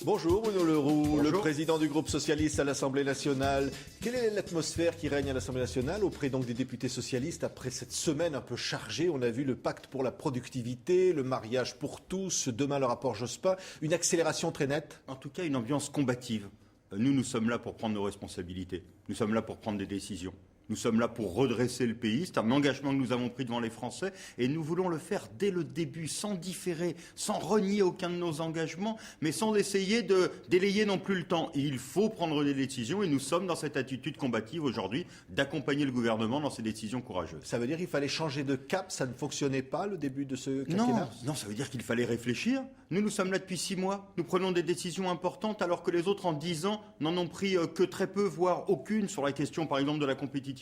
Bonjour Bruno Leroux, Bonjour. le président du groupe socialiste à l'Assemblée nationale. Quelle est l'atmosphère qui règne à l'Assemblée nationale auprès donc des députés socialistes après cette semaine un peu chargée? On a vu le pacte pour la productivité, le mariage pour tous, demain le rapport Jospin, une accélération très nette. En tout cas, une ambiance combative. Nous sommes là pour prendre nos responsabilités. Nous sommes là pour prendre des décisions. Nous sommes là pour redresser le pays. C'est un engagement que nous avons pris devant les Français et nous voulons le faire dès le début, sans différer, sans renier aucun de nos engagements, mais sans essayer de délayer non plus le temps. Et il faut prendre des décisions et nous sommes dans cette attitude combative aujourd'hui d'accompagner le gouvernement dans ses décisions courageuses. Ça veut dire qu'il fallait changer de cap, ça ne fonctionnait pas le début de ce quinquennat? Non, ça veut dire qu'il fallait réfléchir. Nous sommes là depuis 6 mois. Nous prenons des décisions importantes alors que les autres en 10 ans n'en ont pris que très peu, voire aucune sur la question par exemple de la compétitivité.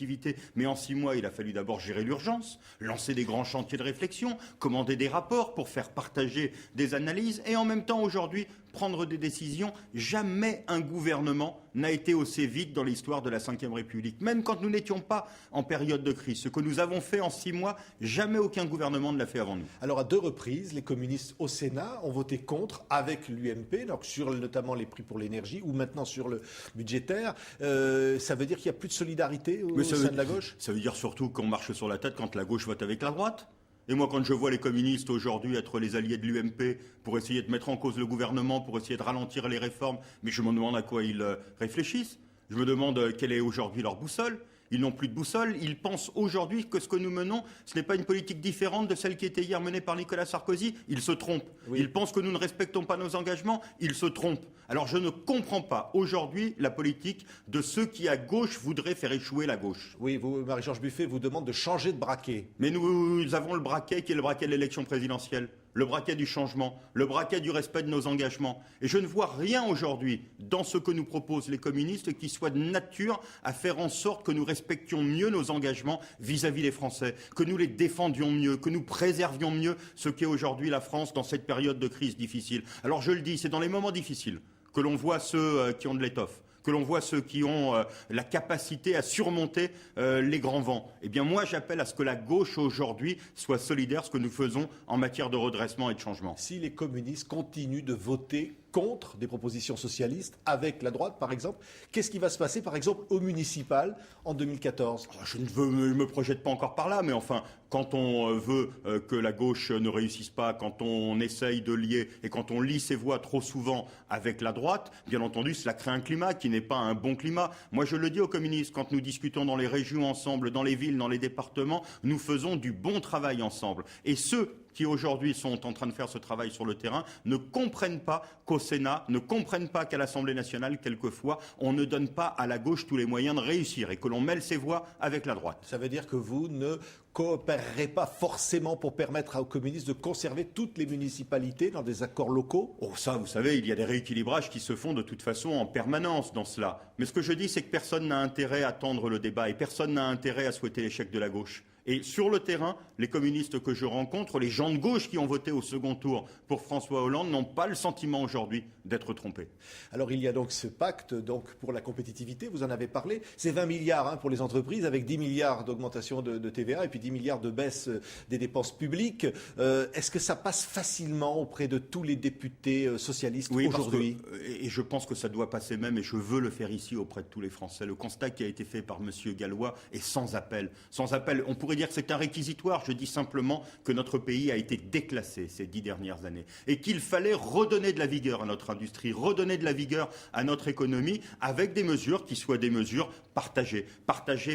Mais en 6 mois, il a fallu d'abord gérer l'urgence, lancer des grands chantiers de réflexion, commander des rapports pour faire partager des analyses et en même temps aujourd'hui prendre des décisions. Jamais un gouvernement n'a été aussi vite dans l'histoire de la Ve République. Même quand nous n'étions pas en période de crise. Ce que nous avons fait en 6 mois, jamais aucun gouvernement ne l'a fait avant nous. Alors à 2 reprises, les communistes au Sénat ont voté contre avec l'UMP, donc sur notamment les prix pour l'énergie ou maintenant sur le budgétaire. Ça veut dire qu'il n'y a plus de solidarité au sein de la gauche? Ça veut dire surtout qu'on marche sur la tête quand la gauche vote avec la droite. Et moi, quand je vois les communistes aujourd'hui être les alliés de l'UMP pour essayer de mettre en cause le gouvernement, pour essayer de ralentir les réformes, mais je me demande à quoi ils réfléchissent. Je me demande quelle est aujourd'hui leur boussole. Ils n'ont plus de boussole. Ils pensent aujourd'hui que ce que nous menons, ce n'est pas une politique différente de celle qui était hier menée par Nicolas Sarkozy. Ils se trompent. Oui. Ils pensent que nous ne respectons pas nos engagements. Ils se trompent. Alors je ne comprends pas aujourd'hui la politique de ceux qui, à gauche, voudraient faire échouer la gauche. Oui, vous, Marie-Georges Buffet vous demande de changer de braquet. Mais nous avons le braquet qui est le braquet de l'élection présidentielle. Le braquet du changement, le braquet du respect de nos engagements. Et je ne vois rien aujourd'hui dans ce que nous proposent les communistes qui soit de nature à faire en sorte que nous respections mieux nos engagements vis-à-vis des Français, que nous les défendions mieux, que nous préservions mieux ce qu'est aujourd'hui la France dans cette période de crise difficile. Alors je le dis, c'est dans les moments difficiles que l'on voit ceux qui ont de l'étoffe, que l'on voit ceux qui ont la capacité à surmonter les grands vents. Eh bien moi j'appelle à ce que la gauche aujourd'hui soit solidaire, ce que nous faisons en matière de redressement et de changement. Si les communistes continuent de voter contre des propositions socialistes, avec la droite par exemple, qu'est-ce qui va se passer par exemple au municipal en 2014? Je ne me projette pas encore par là, mais enfin, quand on veut que la gauche ne réussisse pas, quand on essaye de lier et quand on lie ses voix trop souvent avec la droite, bien entendu, cela crée un climat qui n'est pas un bon climat. Moi, je le dis aux communistes, quand nous discutons dans les régions ensemble, dans les villes, dans les départements, nous faisons du bon travail ensemble. Et ceux qui aujourd'hui sont en train de faire ce travail sur le terrain ne comprennent pas qu'au Sénat, ne comprennent pas qu'à l'Assemblée nationale, quelquefois, on ne donne pas à la gauche tous les moyens de réussir et que l'on mêle ses voix avec la droite. Ça veut dire que vous ne coopérerez pas forcément pour permettre aux communistes de conserver toutes les municipalités dans des accords locaux? Oh ça, vous savez, il y a des rééquilibrages qui se font de toute façon en permanence dans cela. Mais ce que je dis, c'est que personne n'a intérêt à tendre le débat et personne n'a intérêt à souhaiter l'échec de la gauche. Et sur le terrain, les communistes que je rencontre, les gens de gauche qui ont voté au second tour pour François Hollande n'ont pas le sentiment aujourd'hui d'être trompés. Alors il y a donc ce pacte donc, pour la compétitivité, vous en avez parlé, c'est 20 milliards pour les entreprises avec 10 milliards d'augmentation de TVA et puis 10 milliards de baisse des dépenses publiques. Est-ce que ça passe facilement auprès de tous les députés socialistes aujourd'hui? Et je pense que ça doit passer même, et je veux le faire ici auprès de tous les Français. Le constat qui a été fait par M. Gallois est sans appel. Sans appel. On pourrait dire que c'est un réquisitoire. Je dis simplement que notre pays a été déclassé ces 10 dernières années et qu'il fallait redonner de la vigueur à notre industrie, redonner de la vigueur à notre économie avec des mesures qui soient des mesures partagées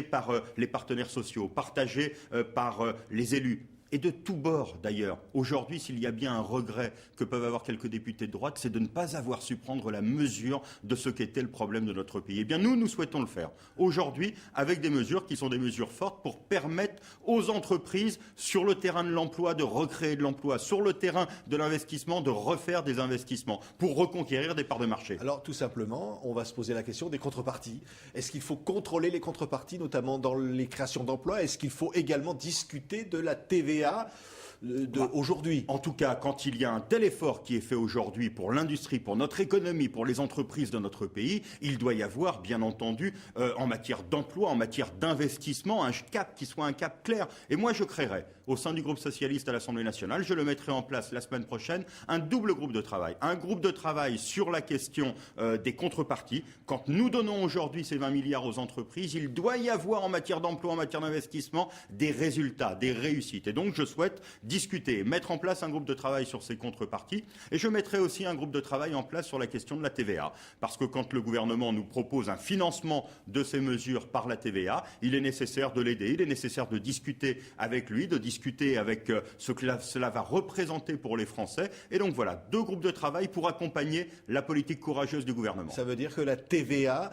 par les partenaires sociaux, partagées par les élus. Et de tous bords, d'ailleurs. Aujourd'hui, s'il y a bien un regret que peuvent avoir quelques députés de droite, c'est de ne pas avoir su prendre la mesure de ce qu'était le problème de notre pays. Eh bien, nous souhaitons le faire. Aujourd'hui, avec des mesures qui sont des mesures fortes pour permettre aux entreprises, sur le terrain de l'emploi, de recréer de l'emploi, sur le terrain de l'investissement, de refaire des investissements, pour reconquérir des parts de marché. Alors, tout simplement, on va se poser la question des contreparties. Est-ce qu'il faut contrôler les contreparties, notamment dans les créations d'emplois? Est-ce qu'il faut également discuter de la TVA aujourd'hui. En tout cas, quand il y a un tel effort qui est fait aujourd'hui pour l'industrie, pour notre économie, pour les entreprises de notre pays, il doit y avoir, bien entendu, en matière d'emploi, en matière d'investissement, un cap qui soit un cap clair. Et moi, je créerai, au sein du groupe socialiste à l'Assemblée nationale, je le mettrai en place la semaine prochaine, un double groupe de travail. Un groupe de travail sur la question des contreparties. Quand nous donnons aujourd'hui ces 20 milliards aux entreprises, il doit y avoir en matière d'emploi, en matière d'investissement, des résultats, des réussites. Et donc, je souhaite discuter, mettre en place un groupe de travail sur ces contreparties. Et je mettrai aussi un groupe de travail en place sur la question de la TVA. Parce que quand le gouvernement nous propose un financement de ces mesures par la TVA, il est nécessaire de l'aider, il est nécessaire de discuter avec lui, de discuter avec ce que cela va représenter pour les Français. Et donc voilà, deux groupes de travail pour accompagner la politique courageuse du gouvernement. Ça veut dire que la TVA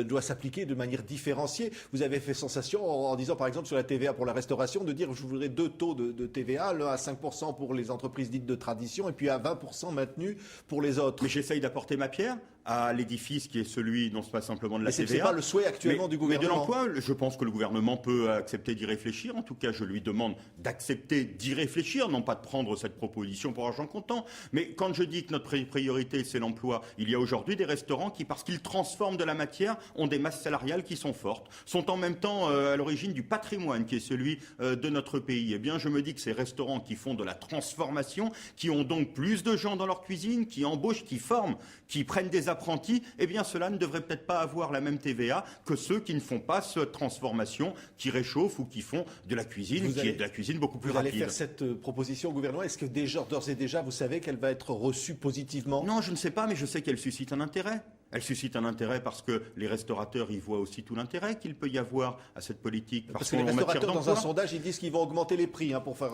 doit s'appliquer de manière différenciée. Vous avez fait sensation en disant par exemple sur la TVA pour la restauration de dire je voudrais deux taux de TVA, l'un à 5% pour les entreprises dites de tradition et puis à 20% maintenu pour les autres. Mais j'essaye d'apporter ma pierre à l'édifice qui est celui non pas simplement de la TVA. Mais ce n'est pas le souhait actuellement du gouvernement. Mais de l'emploi, je pense que le gouvernement peut accepter d'y réfléchir. En tout cas, je lui demande d'accepter d'y réfléchir, non pas de prendre cette proposition pour argent comptant. Mais quand je dis que notre priorité, c'est l'emploi, il y a aujourd'hui des restaurants qui, parce qu'ils transforment de la matière, ont des masses salariales qui sont fortes, sont en même temps à l'origine du patrimoine qui est celui de notre pays. Eh bien, je me dis que ces restaurants qui font de la transformation, qui ont donc plus de gens dans leur cuisine, qui embauchent, qui forment, qui prennent des apprentis, eh bien cela ne devrait peut-être pas avoir la même TVA que ceux qui ne font pas cette transformation, qui réchauffent ou qui font de la cuisine, est de la cuisine beaucoup plus rapide. Vous allez faire cette proposition au gouvernement. Est-ce que d'ores et déjà, vous savez qu'elle va être reçue positivement? Non, je ne sais pas, mais je sais qu'elle suscite un intérêt. Elle suscite un intérêt parce que les restaurateurs y voient aussi tout l'intérêt qu'il peut y avoir à cette politique. Parce que les restaurateurs, dans un sondage, ils disent qu'ils vont augmenter les prix pour faire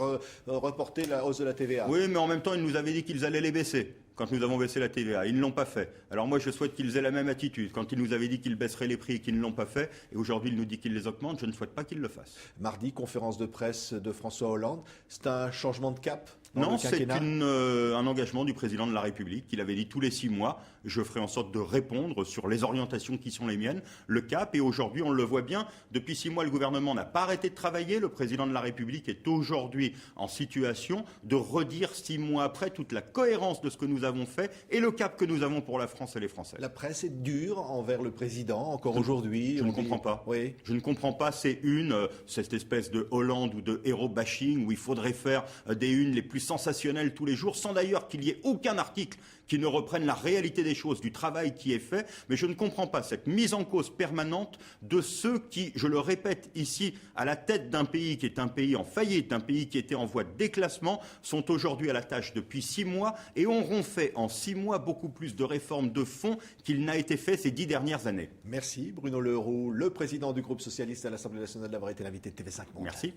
reporter la hausse de la TVA. Oui, mais en même temps, ils nous avaient dit qu'ils allaient les baisser quand nous avons baissé la TVA. Ils ne l'ont pas fait. Alors moi, je souhaite qu'ils aient la même attitude. Quand ils nous avaient dit qu'ils baisseraient les prix et qu'ils ne l'ont pas fait, et aujourd'hui, ils nous disent qu'ils les augmentent, je ne souhaite pas qu'ils le fassent. Mardi, conférence de presse de François Hollande. C'est un changement de cap? Non, c'est un engagement du président de la République qu'il avait dit tous les 6 mois. Je ferai en sorte de répondre sur les orientations qui sont les miennes, le cap. Et aujourd'hui, on le voit bien, depuis 6 mois, le gouvernement n'a pas arrêté de travailler. Le président de la République est aujourd'hui en situation de redire 6 mois après toute la cohérence de ce que nous avons fait et le cap que nous avons pour la France et les Français. La presse est dure envers le président, encore aujourd'hui. Je ne comprends pas. Oui. Je ne comprends pas cette espèce de Hollande ou de héros bashing où il faudrait faire des unes les plus sensationnelles tous les jours, sans d'ailleurs qu'il y ait aucun article qui ne reprenne la réalité des choses, du travail qui est fait. Mais je ne comprends pas cette mise en cause permanente de ceux qui, je le répète ici, à la tête d'un pays qui est un pays en faillite, un pays qui était en voie de déclassement, sont aujourd'hui à la tâche depuis 6 mois et auront fait en 6 mois beaucoup plus de réformes de fond qu'il n'a été fait ces 10 dernières années. Merci Bruno Le Roux, le président du groupe socialiste à l'Assemblée nationale, d'avoir été l'invité de TV5 Monde. Merci.